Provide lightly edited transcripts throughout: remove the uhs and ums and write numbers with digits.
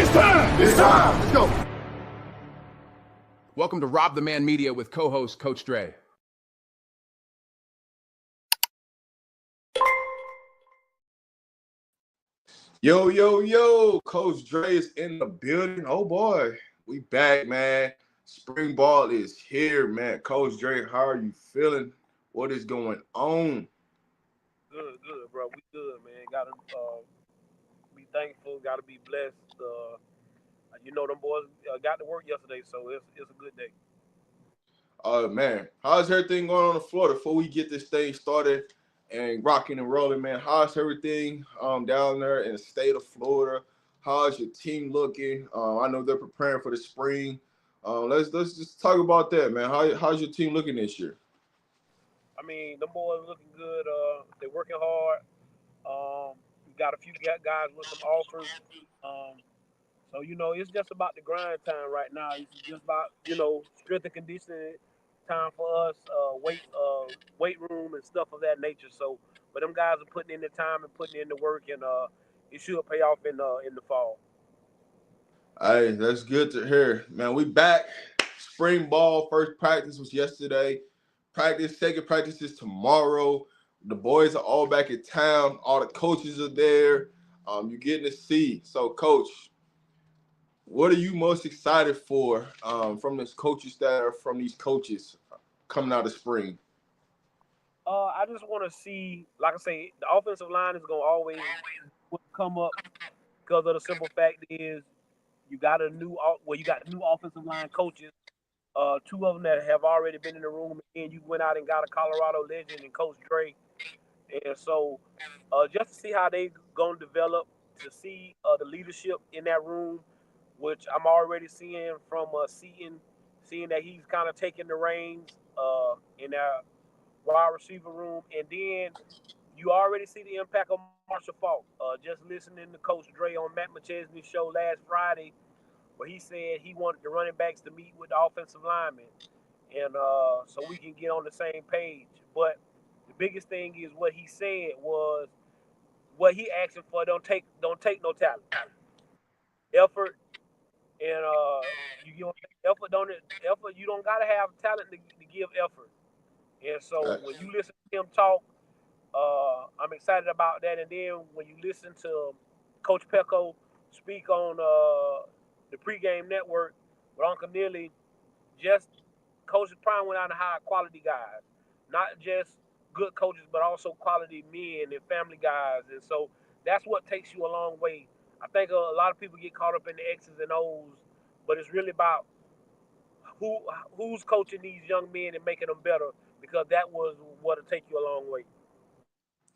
It's time. It's time. Let's go. Welcome to Rob the Man Media with co-host Coach Dre. Yo, yo, yo, Coach Dre is in the building. Oh, boy, we back, man. Spring ball is here, man. Coach Dre, how are you feeling? What is going on? Good, bro. We good, man. Gotta be thankful. Gotta be blessed. Them boys got to work yesterday, so it's a good day. Man, how's everything going on the floor before we get this thing started and rocking and rolling, man? How's everything down there in the state of Florida? How's your team looking? I know they're preparing for the spring. Let's just talk about that, man. How's your team looking this year? I mean, the boys looking good. They're working hard. We got a few guys with some offers. So it's just about the grind time right now. It's just about strength and conditioning time for us, weight room and stuff of that nature. So, but them guys are putting in the time and putting in the work, and it should pay off in the fall. Hey, that's good to hear, man. We back. Spring ball first practice was yesterday. Second practice is tomorrow. The boys are all back in town. All the coaches are there. You're getting to see. So, Coach, what are you most excited for from this coaching staff, from these coaches coming out of spring? I just want to see, like I say, the offensive line is going to always come up because of the simple fact is you got new offensive line coaches. Two of them that have already been in the room, and you went out and got a Colorado legend and Coach Dre. And so just to see how they going to develop, to see the leadership in that room, which I'm already seeing from seeing that he's kind of taking the reins in that wide receiver room. And then you already see the impact of Marshall Faulk. Just listening to Coach Dre on Matt McChesney's show last Friday, where he said he wanted the running backs to meet with the offensive linemen, and so we can get on the same page. But the biggest thing is what he said was what he asking for. Don't take no talent, effort, and effort. You don't gotta have talent to give effort. And so when you listen to him talk, I'm excited about that. And then when you listen to Coach Pecco speak on the pregame network with Uncle Neely, just Coach Prime went out and hired quality guys, not just good coaches, but also quality men and family guys. And so that's what takes you a long way. I think a lot of people get caught up in the X's and O's, but it's really about who's coaching these young men and making them better, because that was what'll take you a long way.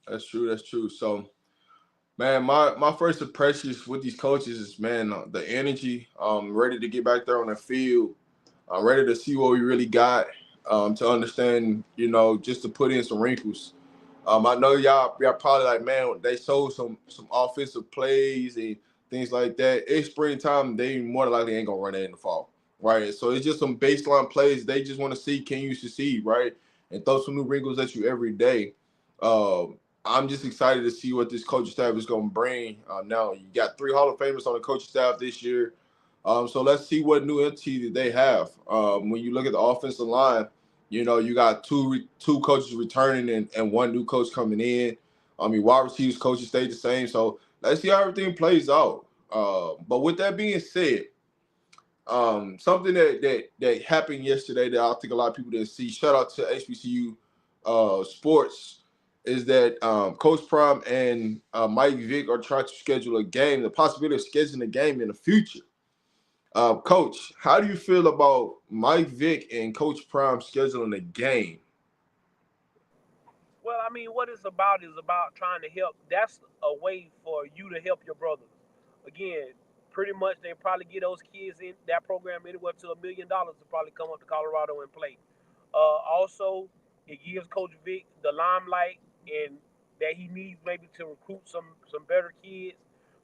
That's true. That's true. So, man, my first impressions with these coaches is, man, the energy, ready to get back there on the field, ready to see what we really got, to understand, just to put in some wrinkles. I know y'all probably like, man, they showed some offensive plays and things like that. It's springtime, they more than likely ain't gonna run that in the fall, right? So it's just some baseline plays. They just want to see, can you succeed, right? And throw some new wrinkles at you every day. I'm just excited to see what this coaching staff is going to bring. Now, you got 3 Hall of Famers on the coaching staff this year. So let's see what new entity that they have. When you look at the offensive line, you got two coaches returning and 1 new coach coming in. Wide receivers coaches stayed the same. So let's see how everything plays out. But with that being said, something that happened yesterday that I think a lot of people didn't see, shout out to HBCU sports, is that Coach Prime and Mike Vick are trying to schedule a game, the possibility of scheduling a game in the future. Coach, how do you feel about Mike Vick and Coach Prime scheduling a game? Well, I mean, what it's about is about trying to help. That's a way for you to help your brothers. Again, pretty much they probably get those kids in that program anywhere to $1 million to probably come up to Colorado and play. Also, it gives Coach Vick the limelight and that he needs maybe to recruit some better kids.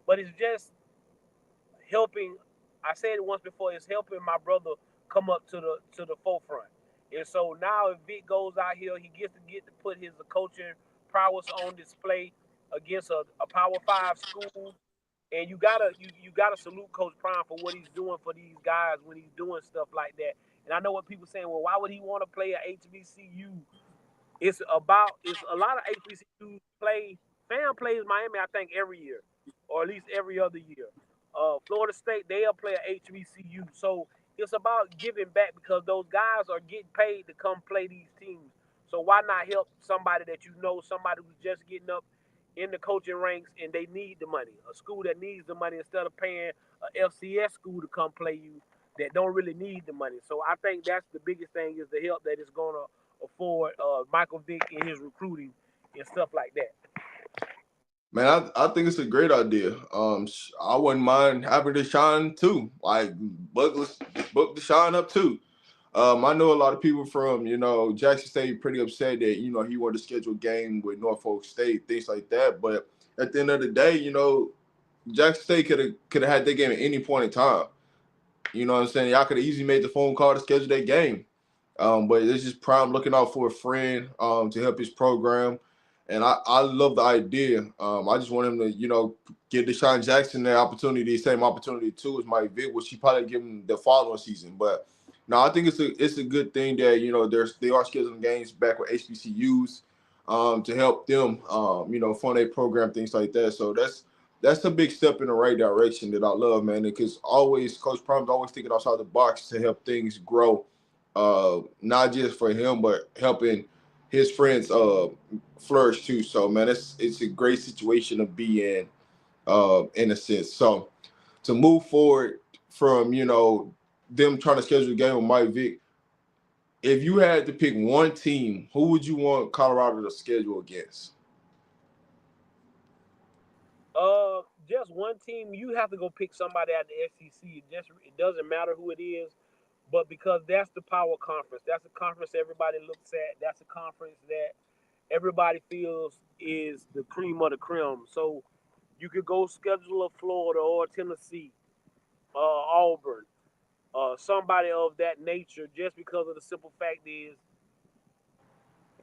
But it's just helping. I said it once before. It's helping my brother come up to the forefront. And so now if Vic goes out here, he gets to put his coaching prowess on display against a Power 5 school. And you gotta salute Coach Prime for what he's doing for these guys when he's doing stuff like that. And I know what people saying, well, why would he want to play at HBCU? It's a lot of HBCU play. Fam plays Miami, I think, every year, or at least every other year. Florida State, they'll play at HBCU. So it's about giving back because those guys are getting paid to come play these teams. So why not help somebody that you know, somebody who's just getting up in the coaching ranks and they need the money, a school that needs the money instead of paying a FCS school to come play you that don't really need the money. So I think that's the biggest thing is the help that it's going to afford Michael Vick in his recruiting and stuff like that. Man, I think it's a great idea. I wouldn't mind having Deshaun too. Like book Deshaun up too. I know a lot of people from, Jackson State pretty upset that, he wanted to schedule a game with Norfolk State, things like that. But at the end of the day, Jackson State could have had their game at any point in time. You know what I'm saying? Y'all could have easily made the phone call to schedule that game. But it's just Prime looking out for a friend to help his program. And I love the idea. I just want him to, give Deshaun Jackson the opportunity, the same opportunity too as Mike Vick, which he probably give him the following season. But no, I think it's a good thing that, they are scheduling games back with HBCUs to help them, fund their program, things like that. So that's a big step in the right direction that I love, man. Because Coach Prime's always thinking outside the box to help things grow, not just for him, but helping his friends flourish too. So, man, it's a great situation to be in a sense. So, to move forward from them trying to schedule a game with Mike Vick, if you had to pick one team, who would you want Colorado to schedule against? Just one team. You have to go pick somebody at the SEC. It doesn't matter who it is, but because that's the power conference. That's a conference everybody looks at. That's a conference that everybody feels is the cream of the creme. So you could go schedule a Florida or Tennessee, Auburn, somebody of that nature, just because of the simple fact is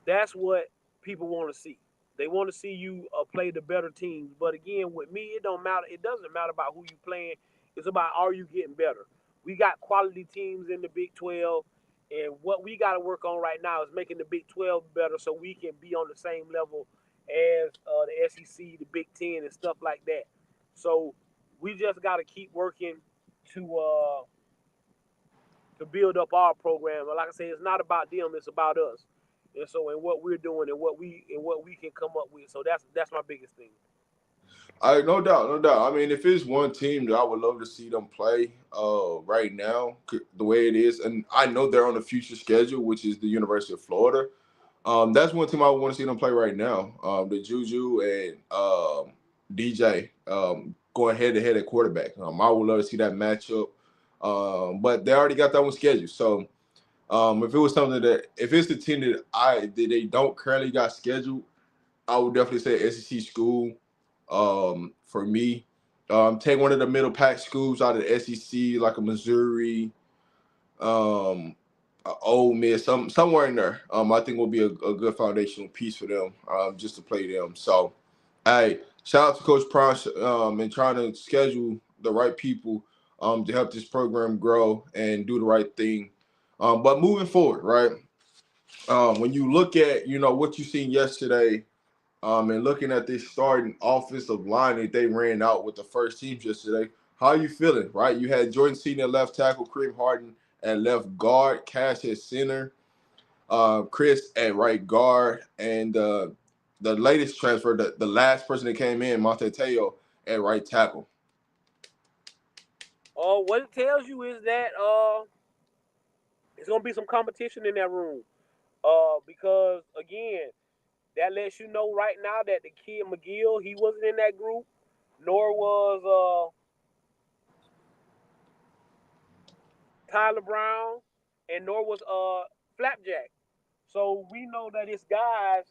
that's what people want to see. They want to see you play the better teams. But again, with me, it don't matter. It doesn't matter about who you playing. It's about are you getting better. We got quality teams in the Big 12, and what we got to work on right now is making the Big 12 better so we can be on the same level as the SEC, the Big 10, and stuff like that. So we just got to keep working to build up our program. But like I say, it's not about them; it's about us. And so, and what we're doing, and what we can come up with. So that's my biggest thing. No doubt, no doubt. I mean, if it's one team that I would love to see them play right now, the way it is, and I know they're on the future schedule, which is the University of Florida. That's one team I would want to see them play right now. The Juju and DJ going head to head at quarterback. I would love to see that matchup. But they already got that one scheduled. So if it was something if it's the team that they don't currently got scheduled, I would definitely say SEC school. For me, take one of the middle pack schools out of the SEC, like a Missouri, Ole Miss, somewhere in there. I think will be a good foundational piece for them, just to play them. So, hey, shout out to Coach Prime and trying to schedule the right people to help this program grow and do the right thing. But moving forward, right? When you look at what you seen yesterday. And looking at this starting offensive line that they ran out with the first teams yesterday, how are you feeling, right? You had Jordan Seaton at left tackle, Kareem Harden at left guard, Cash at center, Chris at right guard, and the latest transfer, the last person that came in, Monte Teo, at right tackle. What it tells you is that it's gonna be some competition in that room. Because again, that lets you know right now that the kid McGill, he wasn't in that group, nor was Tyler Brown, and nor was Flapjack. So we know that it's guys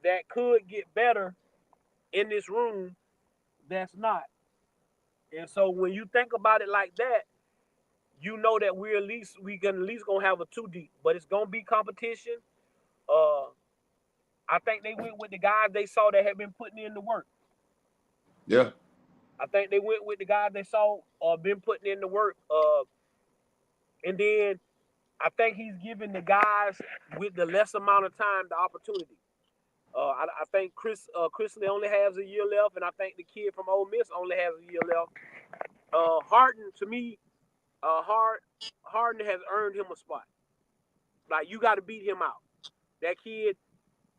that could get better in this room that's not. And so when you think about it like that, you know that we at least gonna have a 2 deep, but it's gonna be competition. I think they went with the guys they saw that had been putting in the work. Yeah, I think they went with the guys they saw been putting in the work. And then I think he's giving the guys with the less amount of time the opportunity. I think Chrisley only has a year left, and I think the kid from Ole Miss only has a year left. Harden, to me, Harden has earned him a spot. Like, you got to beat him out. That kid,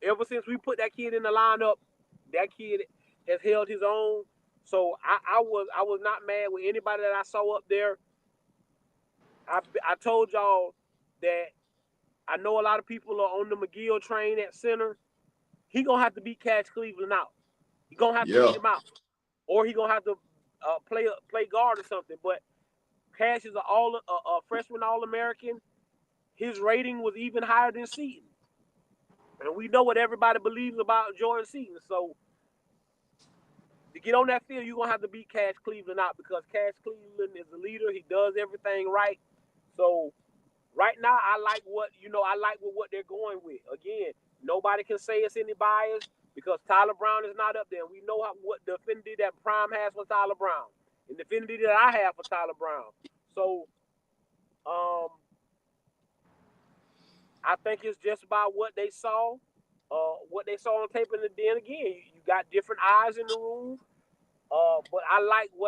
ever since we put that kid in the lineup, that kid has held his own. So I was not mad with anybody that I saw up there. I told y'all that I know a lot of people are on the McGill train at center. He gonna have to beat Cash Cleveland out. He gonna have to beat him out, or he gonna have to play guard or something. But Cash is a freshman All-American. His rating was even higher than Seton, and we know what everybody believes about Jordan Seton. So to get on that field, you're gonna have to beat Cash Cleveland out, because Cash Cleveland is a leader. He does everything right. So right now, I like what they're going with. Again, nobody can say it's any bias, because Tyler Brown is not up there. We know what the affinity that Prime has for Tyler Brown, and the affinity that I have for Tyler Brown. So, I think it's just about what they saw on tape. And then again, you got different eyes in the room. But what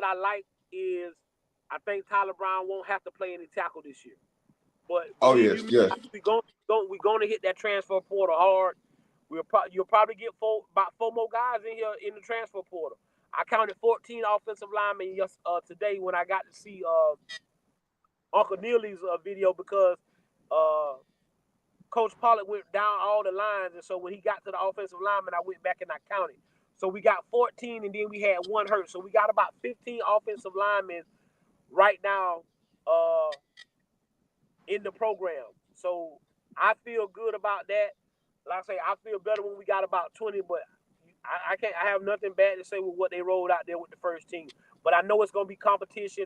I like is I think Tyler Brown won't have to play any tackle this year. But we're going to hit that transfer portal hard. You'll probably get about four more guys in here in the transfer portal. I counted 14 offensive linemen today when I got to see Uncle Neely's video, because Coach Pollard went down all the lines, and so when he got to the offensive lineman, I went back and I counted. So we got 14, and then we had one hurt. So we got about 15 offensive linemen right now in the program. So I feel good about that. Like I say, I feel better when we got about 20, but I have nothing bad to say with what they rolled out there with the first team. But I know it's going to be competition.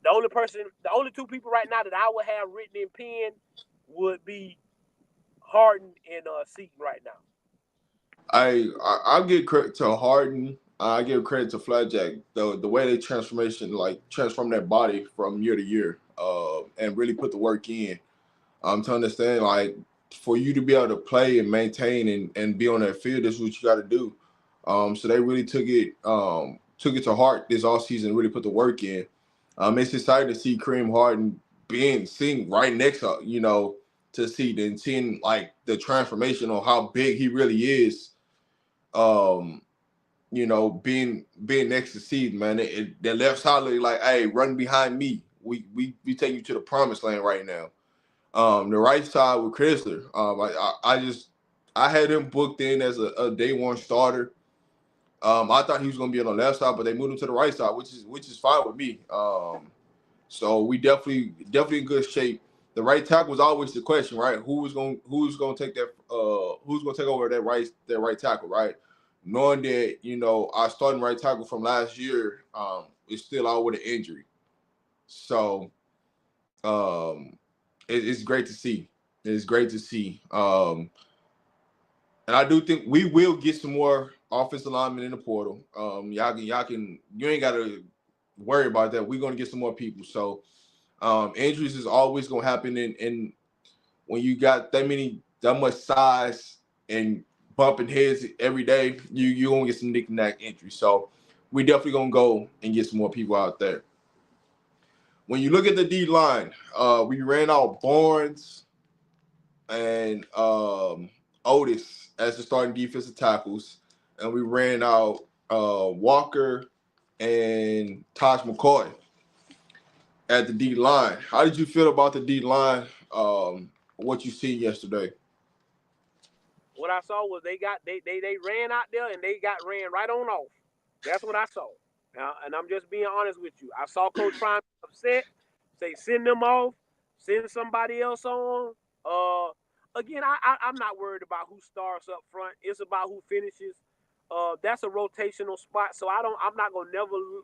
The only two people right now that I would have written in pen would be Harden and Seton right now. I'll give credit to Harden. I give credit to Flatjack. The way they transform their body from year to year, and really put the work in. To understand, like, for you to be able to play and maintain and be on that field, this is what you got to do. So they really took it to heart this offseason, really put the work in. It's exciting to see Kareem Harden sitting right next to Seton, and seeing like the transformation on how big he really is. Being next to Seton, man, the left side like, hey, run behind me. We take you to the promised land right now. The right side with Chrysler, I had him booked in as a day one starter. I thought he was going to be on the left side, but they moved him to the right side, which is fine with me. So we definitely in good shape. The right tackle was always the question, right? Who's going to take that? Who's going to take over that right tackle, right? Knowing that our starting right tackle from last year is still out with an injury, so it's great to see. It's great to see. And I do think we will get some more offensive linemen in the portal. You ain't got to worry about that. We're going to get some more people. So injuries is always going to happen. And when you got that much size and bumping heads every day, you're going to get some knick knack injuries. So we definitely going to go and get some more people out there. When you look at the D line, we ran out Barnes and Otis as the starting defensive tackles, and we ran out Walker and Taj McCoy at the D line. How did you feel about the D line? What you seen yesterday? What I saw was they ran out there and they got ran right on off. That's what I saw. And I'm just being honest with you. I saw Coach Prime upset. Say send them off, send somebody else on. Again, I'm not worried about who starts up front. It's about who finishes. That's a rotational spot, so I'm not gonna never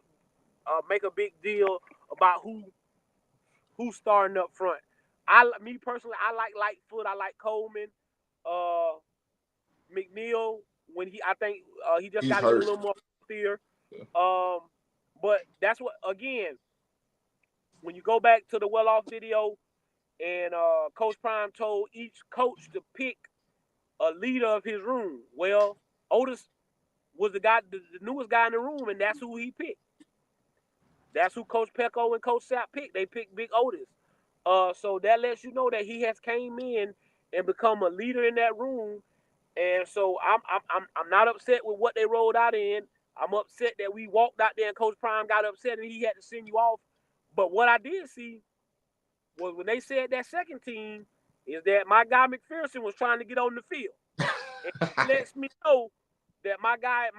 make a big deal about who's starting up front. Me personally, I like Lightfoot. I like Coleman. McNeil, when I think he just got to get a little more clear. But that's what, again, when you go back to the well-off video, and Coach Prime told each coach to pick a leader of his room. Well, Otis was the guy, the newest guy in the room, and that's who he picked. That's who Coach Pecco and Coach Sapp picked. They picked Big Otis. So that lets you know that he has came in and become a leader in that room. And so I'm not upset with what they rolled out in. I'm upset that we walked out there and Coach Prime got upset and he had to send you off. But what I did see was when they said that second team is that my guy McPherson was trying to get on the field. And it lets me know that my guy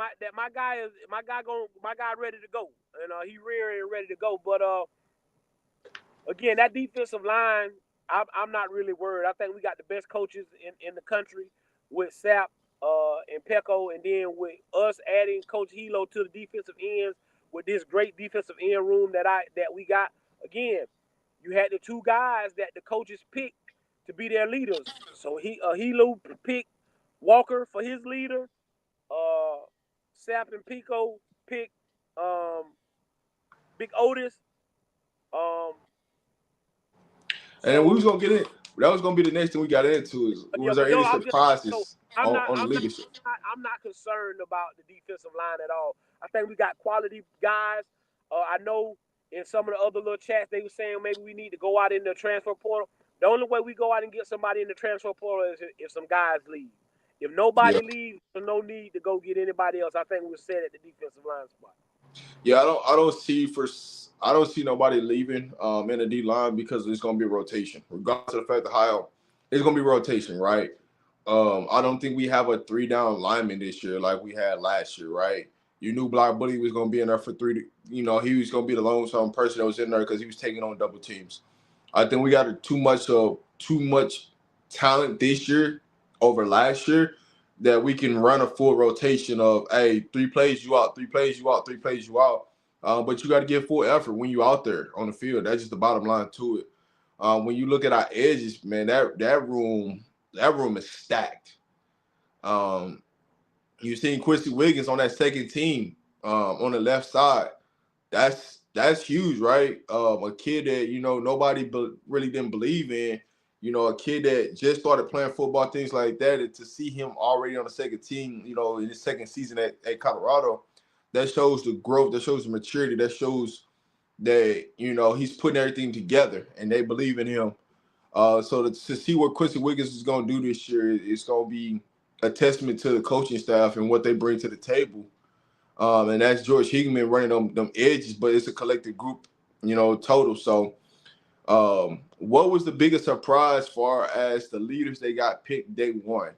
ready to go. And he ready and ready to go. But again, that defensive line, I'm not really worried. I think we got the best coaches in the country with Sapp and Pecco, and then with us adding Coach Hilo to the defensive ends with this great defensive end room that we got. Again, you had the two guys that the coaches picked to be their leaders. So Hilo picked Walker for his leader. Sapp and Pico picked Big Otis. And then we was gonna get in. That was gonna be the next thing we got into. Was there any surprises on the leadership? I'm not concerned about the defensive line at all. I think we got quality guys. I know in some of the other little chats they were saying maybe we need to go out in the transfer portal. The only way we go out and get somebody in the transfer portal is if some guys leave. If nobody leaves, there's no need to go get anybody else. I think we're set at the defensive line spot. Yeah, I don't see nobody leaving in the D line because it's gonna be a rotation, regardless of the fact of how it's gonna be rotation, right? I don't think we have a 3-down lineman this year like we had last year, right? You knew Block Bully was gonna be in there for 3. He was gonna be the lone person that was in there because he was taking on double teams. I think we got too much talent this year over last year that we can run a full rotation of 3 plays you out, 3 plays you out, 3 plays you out. But you got to give full effort when you out there on the field. That's just the bottom line to it. When you look at our edges, man, that room is stacked. You've seen Quincy Wiggins on that second team on the left side. That's huge, right? A kid that nobody really didn't believe in. A kid that just started playing football, things like that, and to see him already on the second team, in his second season at Colorado, that shows the growth, that shows the maturity, that shows that he's putting everything together, and they believe in him. So to see what Quincy Wiggins is going to do this year, it's going to be a testament to the coaching staff and what they bring to the table. And that's George Hickman running them edges, but it's a collective group, total. So what was the biggest surprise far as the leaders they got picked day one?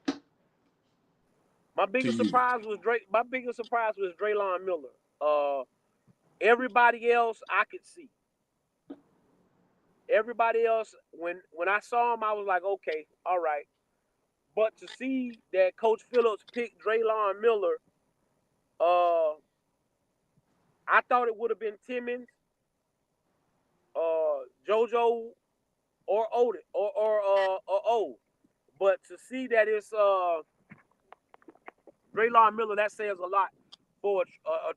My biggest surprise was Draylon Miller. Everybody else I could see. Everybody else, when I saw him, I was like, okay, all right. But to see that Coach Phillips picked Draylon Miller, I thought it would have been Timmons, JoJo, or Otis, or O. But to see that it's Draylon Miller, that says a lot for a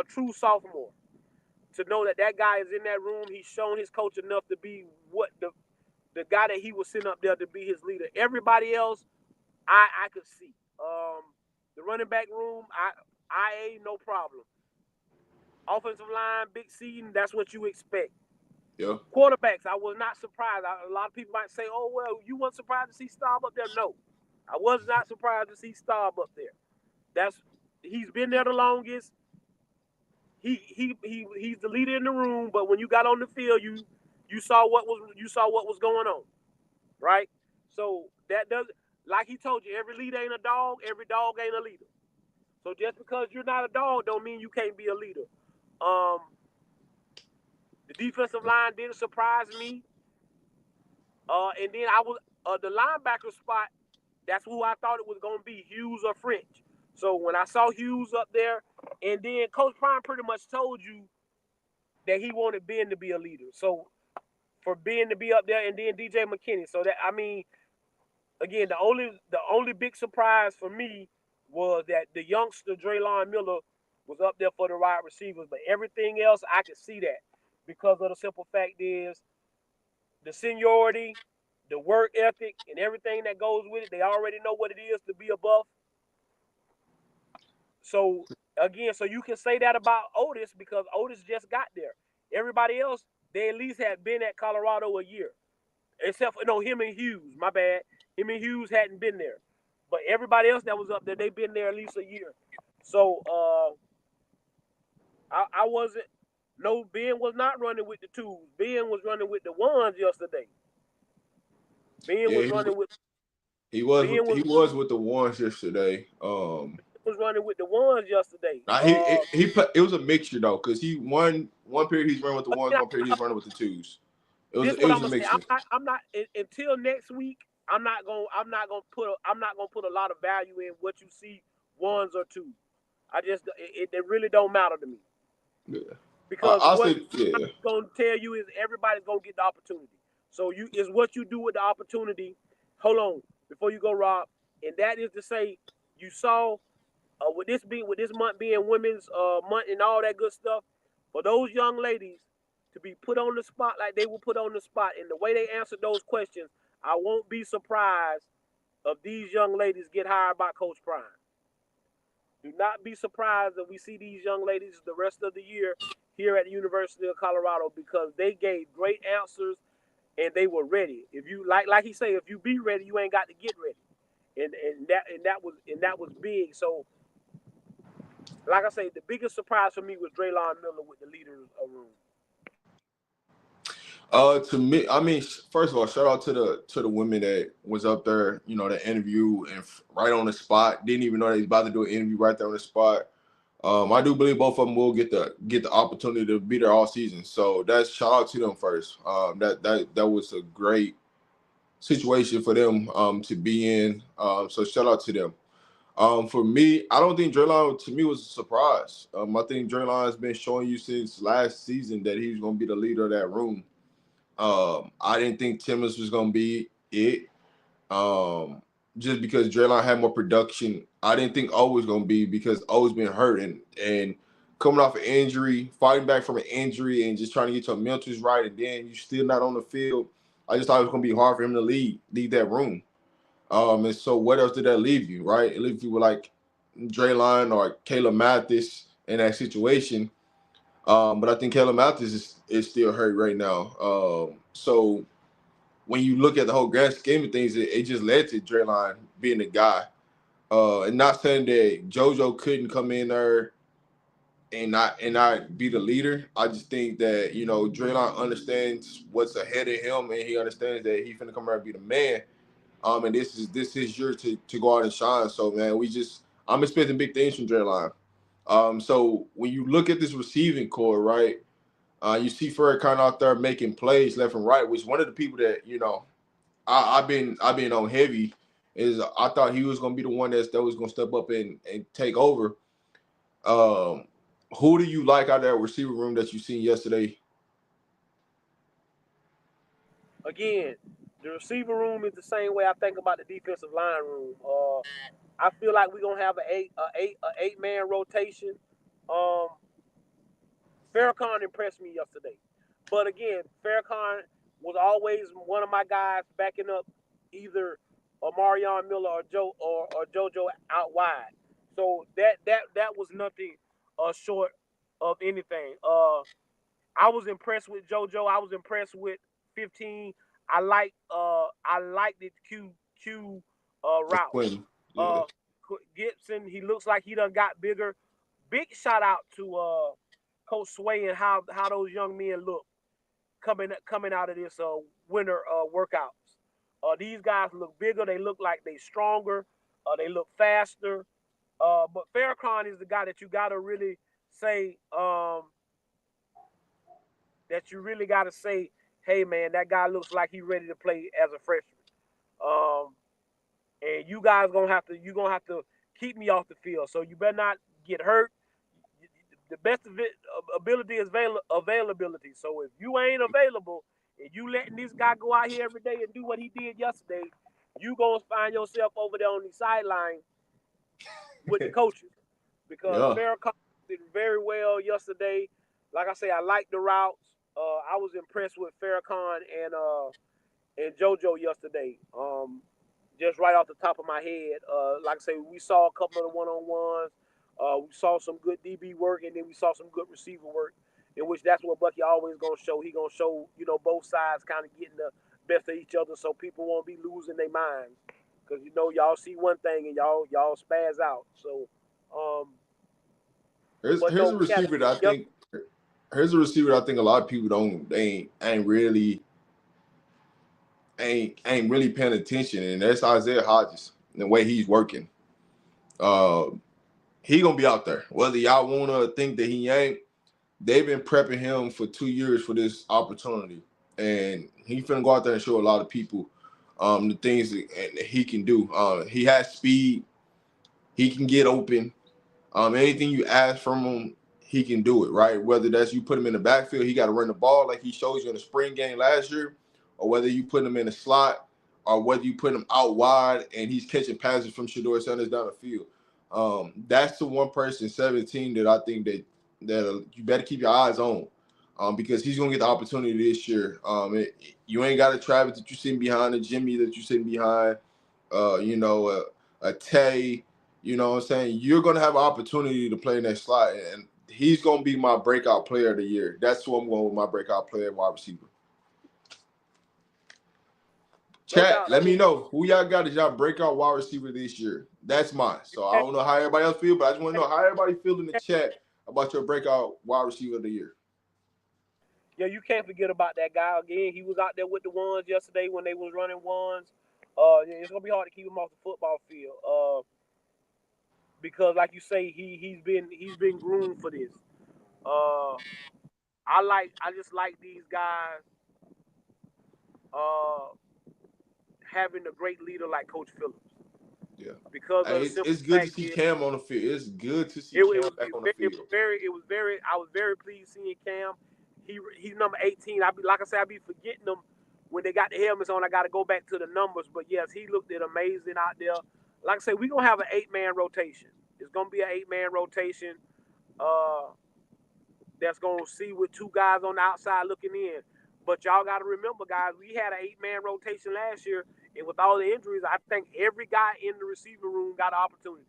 true sophomore. To know that guy is in that room, he's shown his coach enough to be what the guy that he was sitting up there to be his leader. Everybody else, I could see. The running back room, IA, no problem. Offensive line, big season, that's what you expect. Yeah. Quarterbacks, I was not surprised. A lot of people might say, oh, well, you weren't surprised to see Staub up there. No, I was not surprised to see Staub up there. He's been there the longest. He's the leader in the room, but when you got on the field, you saw what was going on, right? So that does, like he told you, every leader ain't a dog, every dog ain't a leader. So just because you're not a dog don't mean you can't be a leader. The defensive line didn't surprise me. And then I was the linebacker spot. That's who I thought it was going to be, Hughes or French. So when I saw Hughes up there, and then Coach Prime pretty much told you that he wanted Ben to be a leader. So for Ben to be up there, and then DJ McKinney. So that, I mean, again, the only big surprise for me was that the youngster Draylon Miller was up there for the wide receivers, but everything else I could see that because of the simple fact is the seniority, the work ethic, and everything that goes with it. They already know what it is to be a buff. So again, so you can say that about Otis because Otis just got there. Everybody else, they at least had been at Colorado a year, except for him and Hughes. My bad, him and Hughes hadn't been there, but everybody else that was up there, they've been there at least a year. So I wasn't. No, Ben was not running with the twos. Ben was running with the ones yesterday. Ben Yeah, was running with. he Ben was with the ones yesterday. Was running with the ones yesterday. It was a mixture though, because he one period he's running with the ones, one period he's running with the twos. It was what I'm a gonna say. mixture. I'm not until next week. I'm not gonna put a lot of value in what you see ones or twos. It really don't matter to me. Yeah. Because what yeah. I'm gonna tell you is everybody's gonna get the opportunity. So is what you do with the opportunity. Hold on, before you go, Rob, and that is to say, you saw with this month being women's month and all that good stuff, for those young ladies to be put on the spot like they were put on the spot, and the way they answered those questions, I won't be surprised if these young ladies get hired by Coach Prime. Do not be surprised if we see these young ladies the rest of the year here at the University of Colorado because they gave great answers and they were ready. If you like he say, if you be ready, you ain't got to get ready. And that was big. So like I say, the biggest surprise for me was Draylon Miller with the leaders room. To me, I mean, first of all, shout out to the women that was up there, the interview and right on the spot. Didn't even know they was about to do an interview right there on the spot. I do believe both of them will get the opportunity to be there all season. So that's shout out to them first. That was a great situation for them to be in. So shout out to them. For me, I don't think Draylon to me was a surprise. I think Draylon has been showing you since last season that he was going to be the leader of that room. I didn't think Timmons was going to be it. Just because Draylon had more production. I didn't think O was going to be because O's been hurt and coming off an injury, fighting back from an injury and just trying to get your mentals right, and then you still not on the field. I just thought it was going to be hard for him to lead that room. And so what else did that leave you, right? It leaves you with like Draylon or Caleb Mathis in that situation. But I think Caleb Mathis is still hurt right now. So when you look at the whole grand scheme of things, it just led to Draylon being the guy. And not saying that JoJo couldn't come in there and not be the leader. I just think that, Draylon understands what's ahead of him and he understands that he's finna come around and be the man. And this is year to go out and shine. So man, I'm expecting big things from Draylon. So when you look at this receiving core, right, you see Farrakhan out there making plays left and right, which one of the people that I've been on heavy is I thought he was gonna be the one that was gonna step up and take over. Who do you like out of that receiver room that you seen yesterday? Again, the receiver room is the same way I think about the defensive line room. I feel like we're gonna have an eight man rotation. Farrakhan impressed me yesterday, but again, Farrakhan was always one of my guys backing up either Omarion Miller or JoJo out wide. So that was nothing short of anything. I was impressed with JoJo. I was impressed with 15. I like the Q route. Yeah. Gibson, he looks like he done got bigger. Big shout out to Coach Sway and how those young men look coming out of this winter workouts. These guys look bigger. They look like they stronger. They look faster. But Farrakhan is the guy that you got to really say hey man, that guy looks like he's ready to play as a freshman. And you guys gonna have to keep me off the field. So you better not get hurt. The best of it, ability is availability. So if you ain't available and you letting this guy go out here every day and do what he did yesterday, you gonna find yourself over there on the sideline with the coaches because did very well yesterday. Like I say, I like the routes. I was impressed with Farrakhan and JoJo yesterday. Just right off the top of my head, like I say, we saw a couple of the one-on-ones. We saw some good DB work, and then we saw some good receiver work. In which that's what Bucky always gonna show. He gonna show both sides kind of getting the best of each other, so people won't be losing their minds. Because y'all see one thing and y'all spaz out. So, here's a receiver that I think. Here's a receiver that I think a lot of people ain't really paying attention, and that's Isaiah Hodges and the way he's working. He gonna be out there. Whether y'all wanna think that he ain't, they've been prepping him for 2 years for this opportunity, and he finna go out there and show a lot of people the things that he can do. He has speed. He can get open. Anything you ask from him, he can do it, right? Whether that's you put him in the backfield, he got to run the ball like he showed you in the spring game last year, or whether you put him in the slot, or whether you put him out wide and he's catching passes from Shedeur Sanders down the field. That's the one person, 17, that I think that you better keep your eyes on, because he's gonna get the opportunity this year. You ain't got a Travis that you're sitting behind, a Jimmy that you're sitting behind, a Tay. You know what I'm saying? You're going to have an opportunity to play in that slot, and he's going to be my breakout player of the year. That's who I'm going with, my breakout player, wide receiver. Chat, let me know who y'all got as y'all breakout wide receiver this year. That's mine. So I don't know how everybody else feels, but I just want to know how everybody feels in the chat about your breakout wide receiver of the year. Yeah, you can't forget about that guy. Again, he was out there with the ones yesterday when they was running ones. It's going to be hard to keep him off the football field. Because, like you say, he's been groomed for this. I just like these guys having a great leader like Coach Phillips. Yeah, because it's good to see Cam on the field. It's good to see Cam back on the field. I was very pleased seeing Cam. He's number 18. Like I said, I be forgetting them when they got the helmets on. I got to go back to the numbers, but yes, he looked amazing out there. Like I said, we're gonna have an 8-man rotation. It's gonna be an 8-man rotation. That's gonna see with 2 guys on the outside looking in. But y'all got to remember, guys, we had an 8-man rotation last year, and with all the injuries, I think every guy in the receiver room got an opportunity.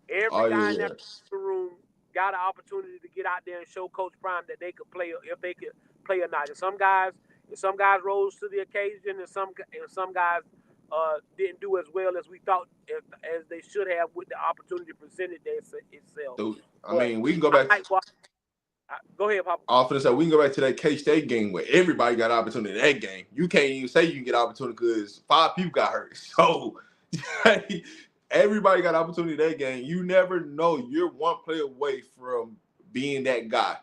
Every guy in that receiver room got an opportunity to get out there and show Coach Prime that they could play, if they could play or not. And some guys rose to the occasion, and some guys didn't do as well as we thought as they should have with the opportunity presented itself. Dude, we can go back. Go ahead, Papa. I was going to say, we can go back to that K-State game where everybody got opportunity in that game. You can't even say you can get opportunity because 5 people got hurt. So everybody got opportunity in that game. You never know. You're one play away from being that guy.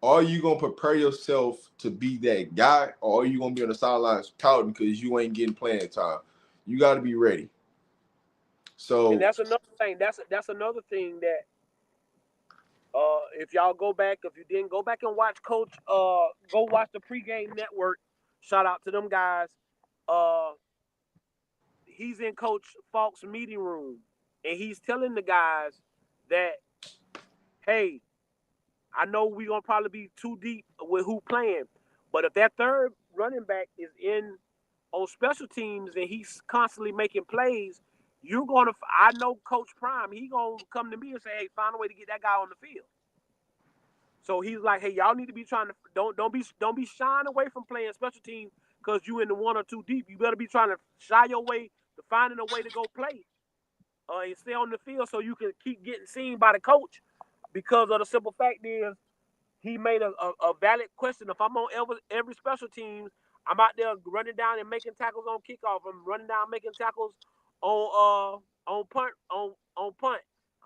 Are you going to prepare yourself to be that guy, or are you going to be on the sidelines touting because you ain't getting playing time? You got to be ready. So, and that's another thing. That's another thing that if y'all go back, if you didn't go back and watch Coach, go watch the pregame network. Shout out to them guys. He's in Coach Falk's meeting room, and he's telling the guys that, hey, I know we're gonna probably be too deep with who playing, but if that third running back is in on special teams and he's constantly making plays, I know Coach Prime, he gonna come to me and say, hey, find a way to get that guy on the field. So he's like, hey, y'all need to be trying to don't be shying away from playing special teams because you in the 1 or 2 deep. You better be trying to shy your way to finding a way to go play and stay on the field so you can keep getting seen by the coach. Because of the simple fact is, he made a valid question. If I'm on every special teams, I'm out there running down and making tackles on kickoff. I'm running down making tackles on punt.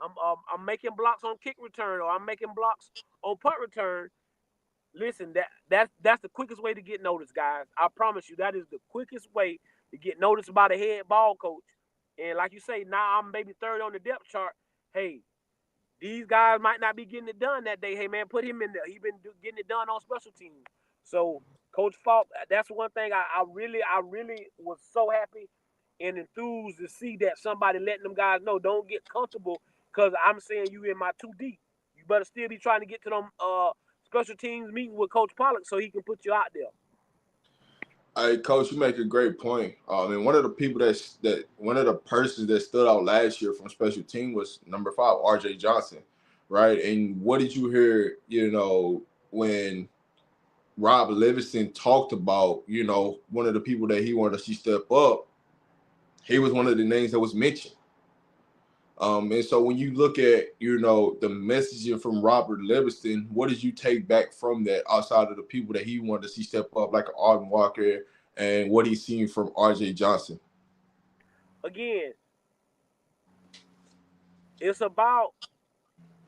I'm making blocks on kick return, or I'm making blocks on punt return. Listen, that's the quickest way to get noticed, guys. I promise you, that is the quickest way to get noticed by the head ball coach. And like you say, now I'm maybe 3rd on the depth chart. Hey, these guys might not be getting it done that day. Hey, man, put him in there. He been getting it done on special teams. So, Coach Falk, that's one thing I really was so happy and enthused to see that somebody letting them guys know, don't get comfortable Because I'm saying you in my 2D. You better still be trying to get to them special teams meeting with Coach Pollock so he can put you out there. Hey, Coach, you make a great point. And one of the people one of the persons that stood out last year from special team was number 5, RJ Johnson, right? And what did you hear, when Rob Livingston talked about, one of the people that he wanted to see step up, he was one of the names that was mentioned. And so when you look at, the messaging from Robert Livingston, what did you take back from that outside of the people that he wanted to see step up, like Arden Walker, and what he's seen from RJ Johnson? Again, it's about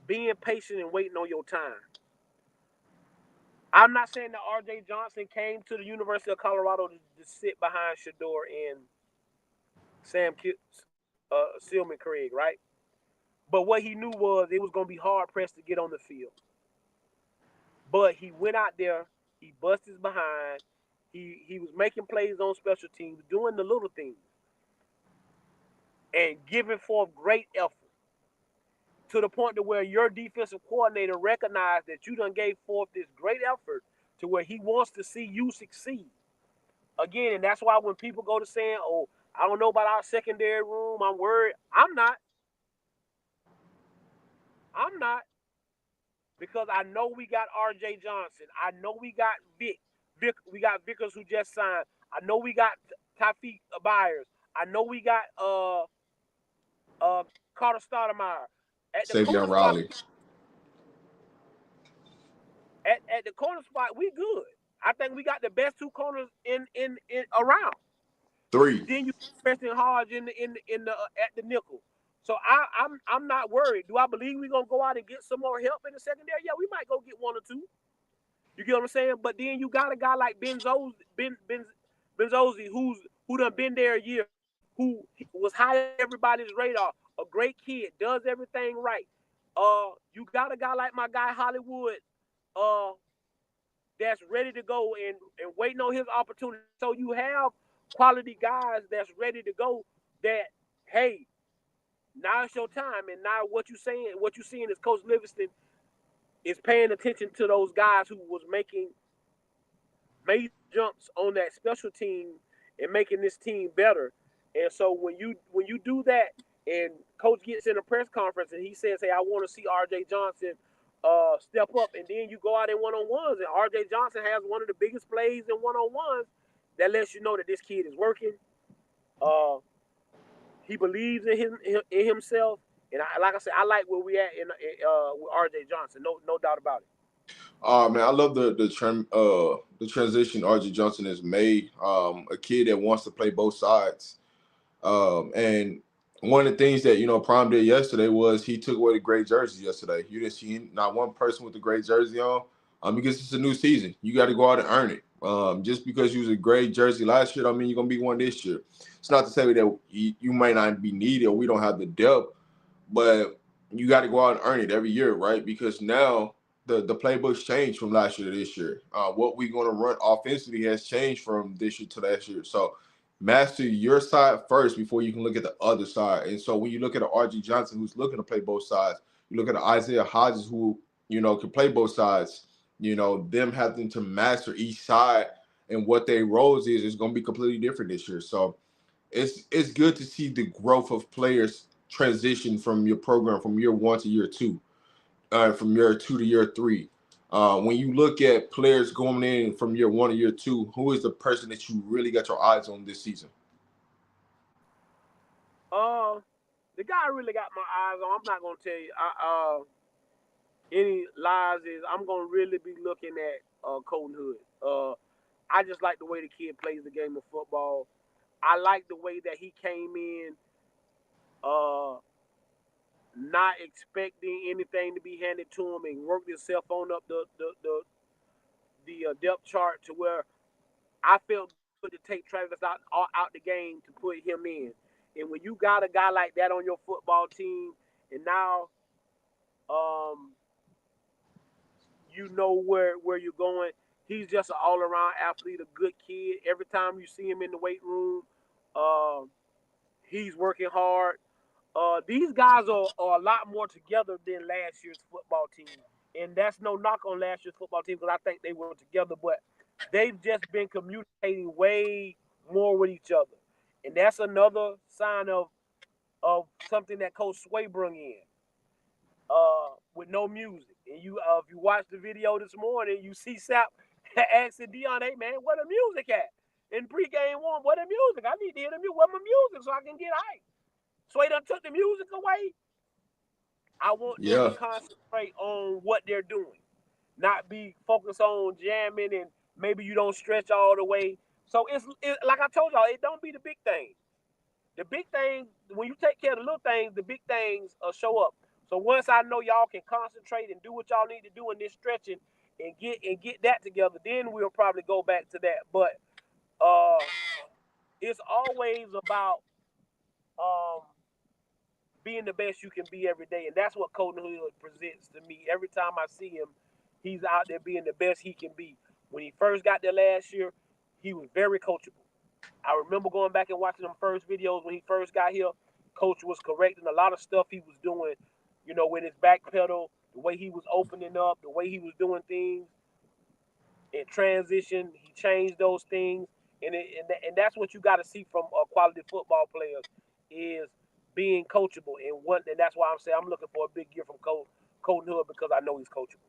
being patient and waiting on your time. I'm not saying that RJ Johnson came to the University of Colorado to sit behind Shador and Sealman Craig, right? But what he knew was it was going to be hard pressed to get on the field. But he went out there, he busted his behind, he was making plays on special teams, doing the little things, and giving forth great effort to the point to where your defensive coordinator recognized that you done gave forth this great effort to where he wants to see you succeed. Again, and that's why when people go to saying, oh, I don't know about our secondary room, I'm worried. I'm not. Because I know we got RJ Johnson. I know we got Vic. We got Vickers who just signed. I know we got Tafiq Byers. I know we got Carter Stoudemire. Savion Riley. At the corner spot, we good. I think we got the best 2 corners in around. 3. Then you Preston Hodge in the at the nickel. So I'm not worried. Do I believe we're gonna go out and get some more help in the secondary? Yeah, we might go get 1 or 2. You get what I'm saying? But then you got a guy like Benzozzi, who done been there a year, who was high on everybody's radar. A great kid, does everything right. You got a guy like my guy Hollywood, that's ready to go and waiting on his opportunity. So you have quality guys that's ready to go. That hey, now it's your time, and now what you seeing is Coach Livingston is paying attention to those guys who was making major jumps on that special team and making this team better. And so when you do that, and Coach gets in a press conference and he says, "Hey, I want to see RJ Johnson step up," and then you go out in one-on-ones, and RJ Johnson has one of the biggest plays in one-on-ones, that lets you know that this kid is working. He believes in himself, and like I said, I like where we at with RJ Johnson. No doubt about it. Man, I love the transition RJ Johnson has made. A kid that wants to play both sides. And one of the things that Prime did yesterday was he took away the gray jerseys yesterday. You didn't see not one person with the gray jersey on. Because it's a new season. You got to go out and earn it. Just because you was a gray jersey last year, I mean you're gonna be one this year. It's not to say that you might not be needed or we don't have the depth, but you got to go out and earn it every year, right? Because now the playbook's changed from last year to this year. What we're going to run offensively has changed from this year to last year. So master your side first before you can look at the other side. And so when you look at an RG Johnson who's looking to play both sides, you look at an Isaiah Hodges who, can play both sides, them having to master each side and what their roles is going to be completely different this year. So it's good to see the growth of players transition from your program from year 1 to year 2, from year 2 to year 3. When you look at players going in from year 1 to year 2, who is the person that you really got your eyes on this season? The guy I really got my eyes on, I'm not gonna tell you any lies, is I'm gonna really be looking at Colton Hood. I just like the way the kid plays the game of football. I like the way that he came in, not expecting anything to be handed to him, and worked himself on up the depth chart to where I felt good to take Travis out the game to put him in. And when you got a guy like that on your football team, and now you know where you're going. He's just an all-around athlete, a good kid. Every time you see him in the weight room, he's working hard. These guys are a lot more together than last year's football team. And that's no knock on last year's football team because I think they were together, but they've just been communicating way more with each other. And that's another sign of something that Coach Sway brought in with no music. And you, if you watch the video this morning, you see Sap asking Dion, hey, man, where the music at? In pregame warm, where the music? I need to hear the music. Where my music so I can get hyped? Sway done took the music away. I want them to Yeah. concentrate on what they're doing, not be focused on jamming and maybe you don't stretch all the way. So it's like I told y'all, it don't be the big things. The big things, when you take care of the little things, the big things show up. So once I know y'all can concentrate and do what y'all need to do in this stretching and get that together, then we'll probably go back to that. But it's always about um, being the best you can be every day. And that's what Colton Hood presents to me. Every time I see him, he's out there being the best he can be. When he first got there last year, he was very coachable. I remember going back and watching them first videos when he first got here. Coach was correcting a lot of stuff he was doing, with his back pedal, the way he was opening up, the way he was doing things in transition. He changed those things. And that's what you got to see from quality football players is being coachable. And that's why I'm saying I'm looking for a big year from Colton Hood because I know he's coachable.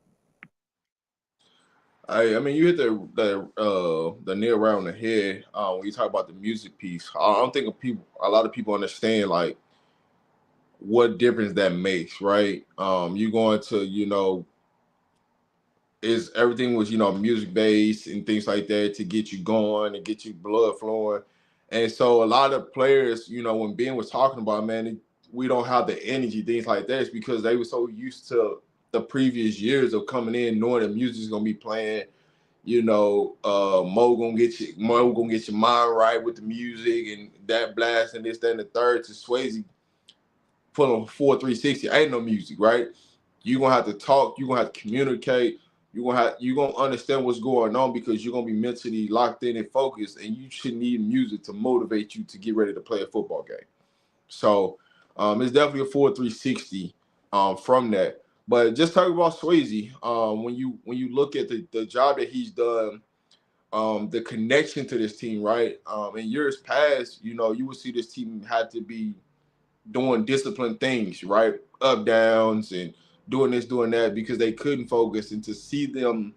I mean, you hit the nail right on the head when you talk about the music piece. I don't think a lot of people understand like what difference that makes, right? You going to is everything was music based and things like that to get you going and get you blood flowing, and so a lot of players, when Ben was talking about, man, we don't have the energy, things like that, it's because they were so used to the previous years of coming in knowing the music's gonna be playing. Mo gonna get your mind right with the music and that blast and this, that, and the third. To Swayze put on 4 360. Ain't no music, right? You're gonna have to talk, you're gonna have to communicate, you're gonna understand what's going on because you're gonna be mentally locked in and focused, and you should need music to motivate you to get ready to play a football game. So it's definitely a 4 360 from that. But just talking about Swayze, when you look at the job that he's done, the connection to this team, right? In years past, you would see this team had to be doing disciplined things, right? Up downs and doing this, doing that because they couldn't focus. And to see them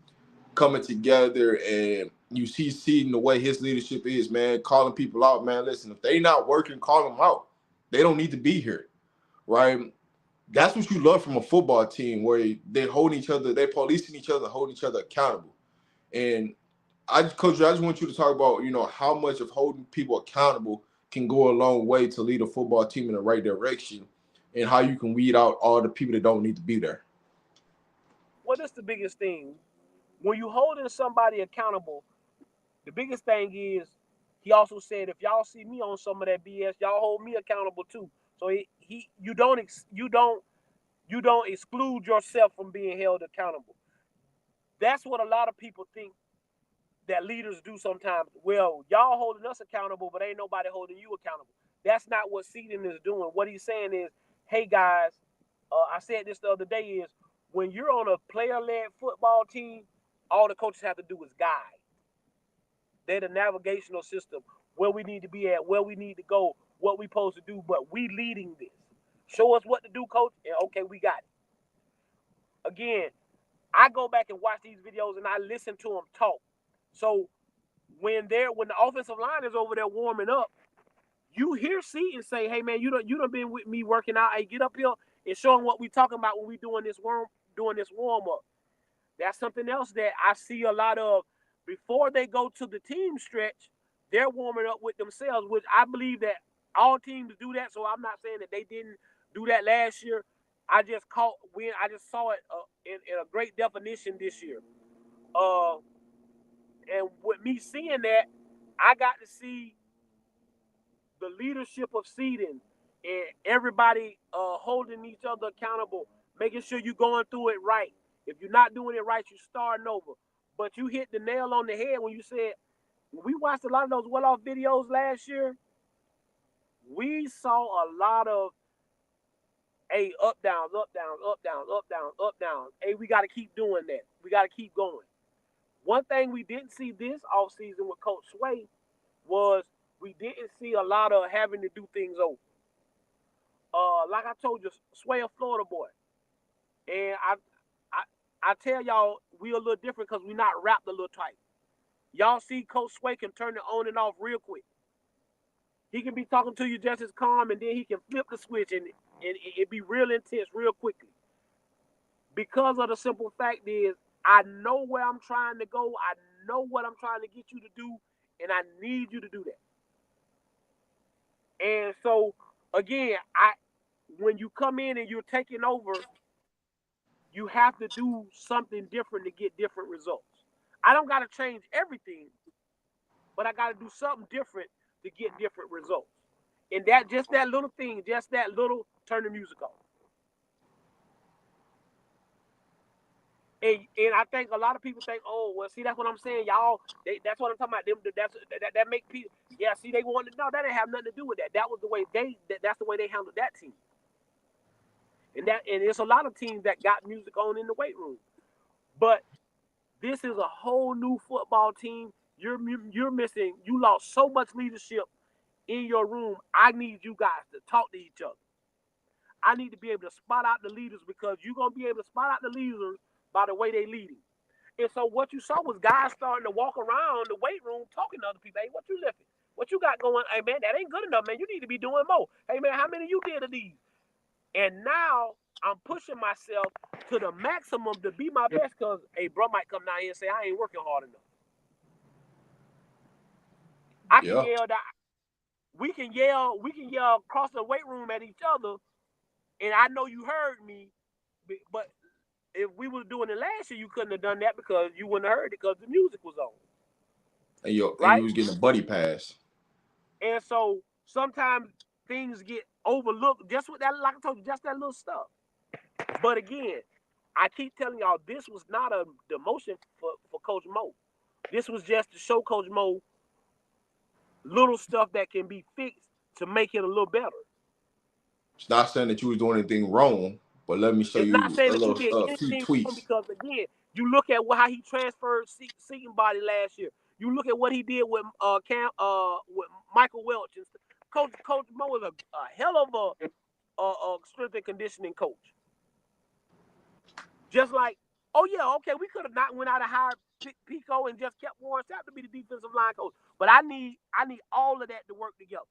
coming together and you see Seaton the way his leadership is, man, calling people out, man, listen, if they not working, call them out. They don't need to be here, right? That's what you love from a football team where they're holding each other, they're policing each other, holding each other accountable. And Coach, I just want you to talk about, how much of holding people accountable can go a long way to lead a football team in the right direction and how you can weed out all the people that don't need to be there. Well, that's the biggest thing. When you holding somebody accountable, the biggest thing is he also said if y'all see me on some of that BS, y'all hold me accountable too. So you don't exclude yourself from being held accountable. That's what a lot of people think that leaders do sometimes. Well, y'all holding us accountable, but ain't nobody holding you accountable. That's not what Seaton is doing. What he's saying is, hey guys, I said this the other day is when you're on a player-led football team, all the coaches have to do is guide. They're the navigational system, where we need to be at, where we need to go, what we supposed to do, but we leading this. Show us what to do, coach, and okay, we got it. Again, I go back and watch these videos and I listen to them talk. So when the offensive line is over there warming up, you hear Seaton say, "Hey man, you done been with me working out. Hey, get up here and show them what we talking about when we doing this warm up." That's something else that I see a lot of before they go to the team stretch. They're warming up with themselves, which I believe that all teams do that. So I'm not saying that they didn't do that last year. I just saw it in a great definition this year. And with me seeing that, I got to see the leadership of Seaton and everybody holding each other accountable, making sure you're going through it right. If you're not doing it right, you're starting over. But you hit the nail on the head when you said, we watched a lot of those well-off videos last year. We saw a lot of Hey, up, downs, up, downs, up, downs, up, downs, up, downs. Hey, we got to keep doing that. We got to keep going. One thing we didn't see this offseason with Coach Sway was we didn't see a lot of having to do things over. Like I told you, Sway a Florida boy. And I tell y'all, we a little different because we not wrapped a little tight. Y'all see Coach Sway can turn it on and off real quick. He can be talking to you just as calm, and then he can flip the switch and it be real intense real quickly. Because of the simple fact is, I know where I'm trying to go. I know what I'm trying to get you to do, and I need you to do that. And so, again, when you come in and you're taking over, you have to do something different to get different results. I don't got to change everything, but I got to do something different to get different results. And that just that little thing, just that little turn the music on. And I think a lot of people think, oh, well, see, that's what I'm saying, y'all. That's what I'm talking about. That make people, yeah. See, they wanted no, that didn't have nothing to do with that. That was the way that's the way they handled that team. And it's a lot of teams that got music on in the weight room, but this is a whole new football team. You're missing. You lost so much leadership in your room. I need you guys to talk to each other. I need to be able to spot out the leaders because you're gonna be able to spot out the leaders by the way they leading. And so what you saw was guys starting to walk around the weight room talking to other people. Hey, what you lifting? What you got going? Hey, man, that ain't good enough, man. You need to be doing more. Hey, man, how many you did of these? And now I'm pushing myself to the maximum to be my best because, hey, bro might come down here and say, I ain't working hard enough. I can yell that. We can yell across the weight room at each other, and I know you heard me, but if we was doing it last year, you couldn't have done that because you wouldn't have heard it because the music was on. And you was getting a buddy pass. And so sometimes things get overlooked just with that, like I told you, just that little stuff. But again, I keep telling y'all, this was not a demotion for Coach Mo. This was just to show Coach Mo little stuff that can be fixed to make it a little better. It's not saying that you was doing anything wrong, but let me show you not saying a that you did little few anything tweaks. wrong because again, you look at how he transferred Seton Body last year. You look at what he did with with Michael Welch. Coach Mo is a hell of a strength and conditioning coach. Just like, oh yeah, okay, we could have not went out and hired Pico and just kept Warren Sapp to be the defensive line coach. But I need all of that to work together.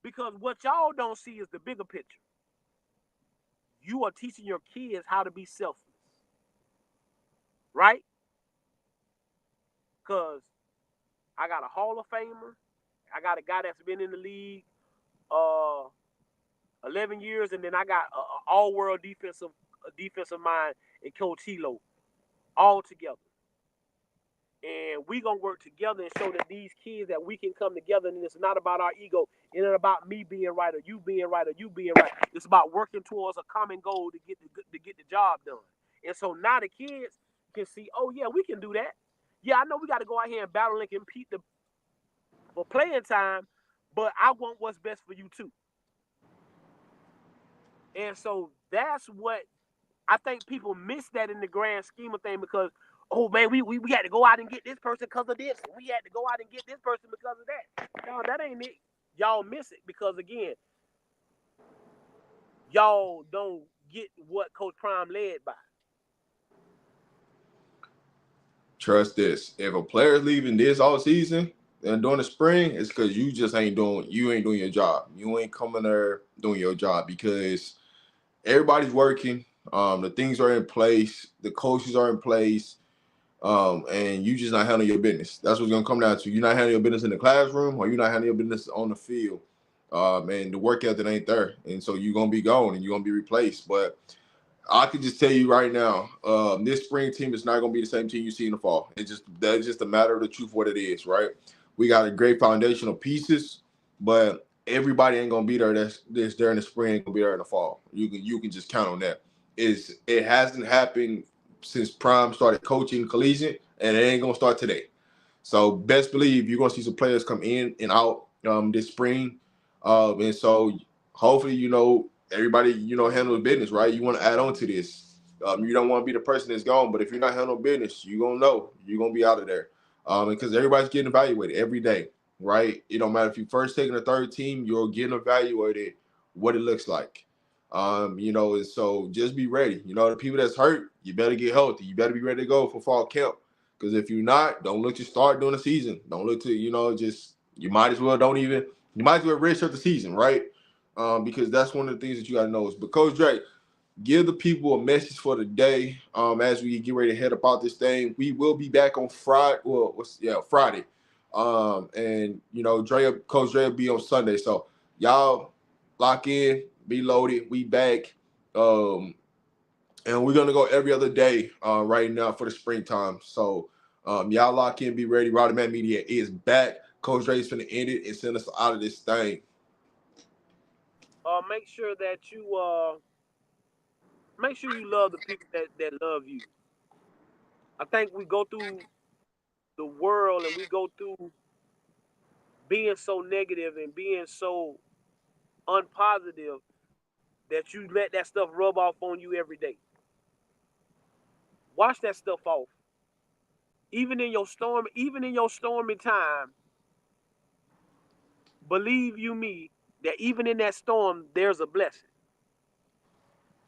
Because what y'all don't see is the bigger picture. You are teaching your kids how to be selfless. Right? Because I got a Hall of Famer. I got a guy that's been in the league 11 years, and then I got an all-world defensive mind and Coach Hilo all together. And we going to work together and show that these kids that we can come together, and it's not about our ego. It ain't about me being right or you being right or you being right. It's about working towards a common goal to get the job done. And so now the kids can see, oh, yeah, we can do that. Yeah, I know we got to go out here and battle and compete for playing time, but I want what's best for you too. And so that's what I think people miss that in the grand scheme of things because, oh, man, we had to go out and get this person because of this. We had to go out and get this person because of that. No, that ain't it. Y'all miss it because, again, y'all don't get what Coach Prime led by. Trust this. If a player's leaving this all season and during the spring, it's because you just ain't doing your job. You ain't coming there doing your job because everybody's working. The things are in place. The coaches are in place. And you just not handling your business. That's what's gonna come down to. You're not handling your business in the classroom, or you're not handling your business on the field. And the work ethic ain't there, and so you're gonna be gone and you're gonna be replaced. But I can just tell you right now, this spring team is not gonna be the same team you see in the fall. That's just a matter of the truth, what it is, right? We got a great foundational pieces, but everybody ain't gonna be there. That's there in the spring, ain't gonna be there in the fall. You can just count on that. It hasn't happened since Prime started coaching collegiate, and it ain't gonna start today. So best believe you're gonna see some players come in and out this spring, and so hopefully everybody, you know, handle business, right? You want to add on to this. You don't want to be the person that's gone, but if you're not handling business, you're going to know. You're going to be out of there. Because everybody's getting evaluated every day, right? It don't matter if you first taking a third team, you're getting evaluated what it looks like. You know, and so just be ready. You know, the people that's hurt, you better get healthy. You better be ready to go for fall camp. Because if you're not, don't look to start during the season. Don't look to, you know, just you might as well redshirt the season, right? Because that's one of the things that you got to know is. But Coach Dre, give the people a message for the day. As we get ready to head about this thing, we will be back on Friday. Well, Friday. And you know, Coach Dre will be on Sunday. So y'all lock in, be loaded. We back. And we're gonna go every other day right now for the springtime. So y'all lock in, be ready. RDMM Media is back. Coach Dre's finna end it and send us out of this thing. Make sure that you love the people that love you. I think we go through the world and we go through being so negative and being so unpositive that you let that stuff rub off on you every day. Wash that stuff off. Even in your stormy time, believe you me, that even in that storm, there's a blessing.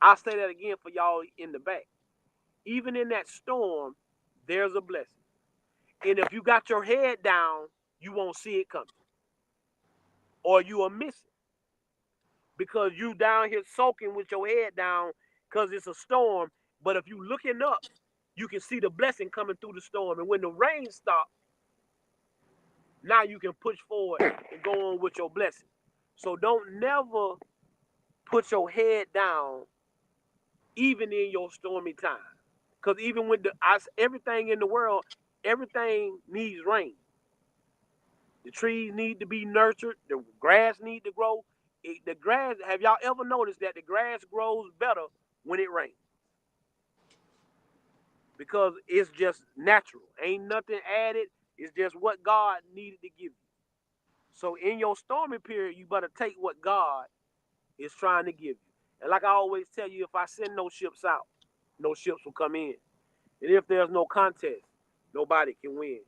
I'll say that again for y'all in the back. Even in that storm, there's a blessing. And if you got your head down, you won't see it coming. Or you will miss it. Because you down here soaking with your head down because it's a storm. But if you looking up, you can see the blessing coming through the storm. And when the rain stops, now you can push forward and go on with your blessing. So don't never put your head down even in your stormy time. Because even with everything in the world, everything needs rain. The trees need to be nurtured. The grass need to grow. The grass, have y'all ever noticed that the grass grows better when it rains? Because it's just natural. Ain't nothing added. It's just what God needed to give you. So in your stormy period, you better take what God is trying to give you. And like I always tell you, if I send no ships out, no ships will come in. And if there's no contest, nobody can win.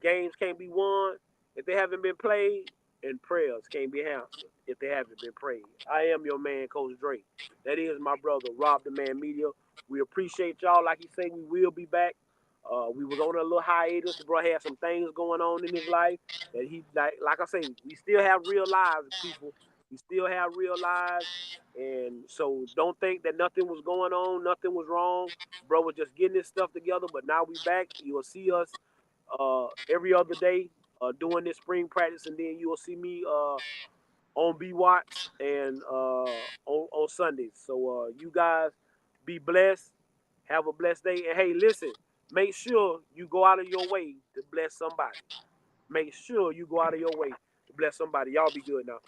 Games can't be won if they haven't been played, and prayers can't be answered if they haven't been prayed. I am your man, Coach Dre. That is my brother, Rob the Man Media. We appreciate y'all. Like he said, we will be back. We was on a little hiatus. The bro had some things going on in his life that he like I say, we still have real lives, people. We still have real lives. And so don't think that nothing was going on, nothing was wrong. Bro was just getting his stuff together, but now we back. You will see us every other day doing this spring practice, and then you will see me on B Watts and on Sundays. So you guys be blessed. Have a blessed day. And hey, listen, make sure you go out of your way to bless somebody. Make sure you go out of your way to bless somebody. Y'all be good now.